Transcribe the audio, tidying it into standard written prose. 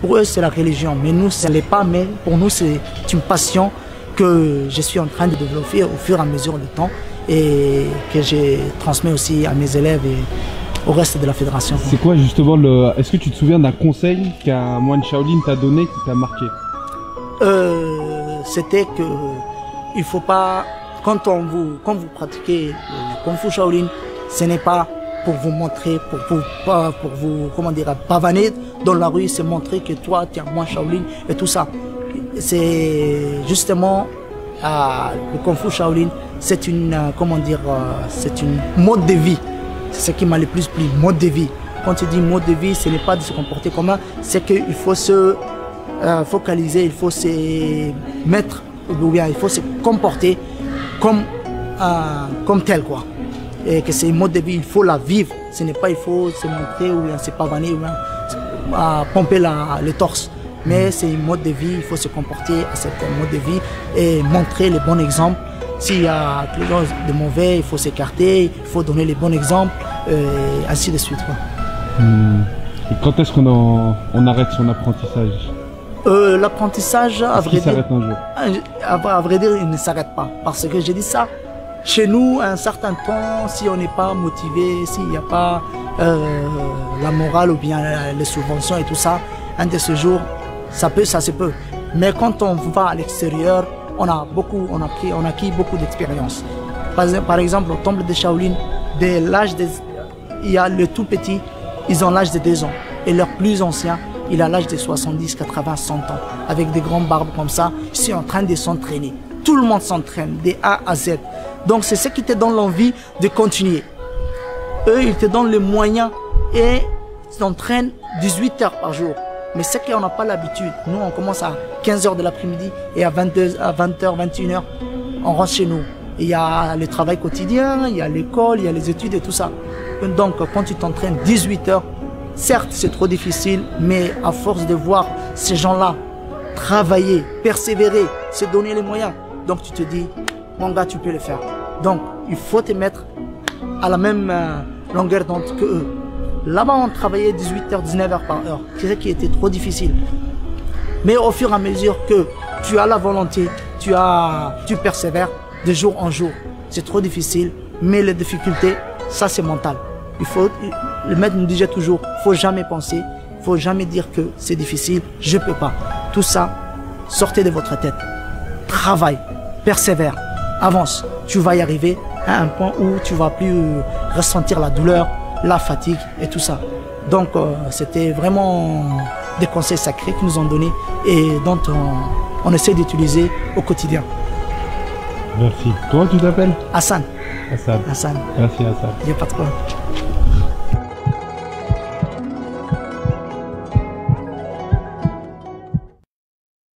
Pour eux, c'est la religion, mais nous, ce n'est pas. Mais pour nous, c'est une passion que je suis en train de développer au fur et à mesure du temps et que je transmets aussi à mes élèves et au reste de la fédération. C'est quoi justement le... Est-ce que tu te souviens d'un conseil qu'un moine Shaolin t'a donné qui t'a marqué? C'était que il faut pas, quand vous pratiquez le Kung Fu Shaolin, ce n'est pas pour vous montrer, pour vous, comment dire, pavaner dans la rue, c'est montrer que toi, tu es un moine Shaolin et tout ça. C'est justement le Kung Fu Shaolin, c'est une, comment dire, c'est une mode de vie. C'est ce qui m'a le plus plu, mode de vie. Quand tu dis mode de vie, ce n'est pas de se comporter comme un, c'est qu'il faut se focaliser, il faut se mettre, ou bien il faut se comporter comme tel, quoi. Et que c'est un mode de vie, il faut la vivre. Ce n'est pas il faut se montrer ou bien se pavaner ou bien pomper le torse. Mais c'est un mode de vie, il faut se comporter à ce mode de vie et montrer les bons exemples. S'il y a quelque chose de mauvais, il faut s'écarter, il faut donner les bons exemples, ainsi de suite, quoi. Et quand est-ce qu'on arrête son apprentissage? L'apprentissage, à vrai dire, il ne s'arrête pas. Parce que j'ai dit ça, chez nous, à un certain temps, si on n'est pas motivé, s'il n'y a pas la morale ou bien les subventions et tout ça, un de ces jours, ça se peut. Mais quand on va à l'extérieur, on a acquis beaucoup d'expérience. Par exemple, au temple de Shaolin, il y a le tout petit, ils ont l'âge de 2 ans. Et leur plus ancien, il a l'âge de 70, 80, 100 ans. Avec des grandes barbes comme ça, ils sont en train de s'entraîner. Tout le monde s'entraîne, de A à Z. Donc c'est ce qui te donne l'envie de continuer. Eux, ils te donnent les moyens et s'entraînent 18 heures par jour. Mais c'est qu'on n'a pas l'habitude. Nous, on commence à 15 h de l'après-midi et à 20 h, 21 h, on rentre chez nous. Il y a le travail quotidien, il y a l'école, il y a les études et tout ça. Donc, quand tu t'entraînes 18 heures, certes, c'est trop difficile, mais à force de voir ces gens-là travailler, persévérer, se donner les moyens, donc tu te dis, mon gars, tu peux le faire. Donc, il faut te mettre à la même longueur d'onde que eux. Là-bas, on travaillait 18h, 19h par heure. C'est ce qui était trop difficile. Mais au fur et à mesure que tu as la volonté, tu persévères de jour en jour. C'est trop difficile, mais les difficultés, ça c'est mental. Le maître nous disait toujours, il ne faut jamais penser, il ne faut jamais dire que c'est difficile, je ne peux pas. Tout ça, sortez de votre tête. Travaille, persévère, avance. Tu vas y arriver à un point où tu ne vas plus ressentir la douleur, la fatigue et tout ça. Donc c'était vraiment des conseils sacrés qu'ils nous ont donnés et dont on essaie d'utiliser au quotidien. Merci. Comment tu t'appelles? Hassan. Hassan. Hassan. Merci Hassan. Il n'y a pas de quoi.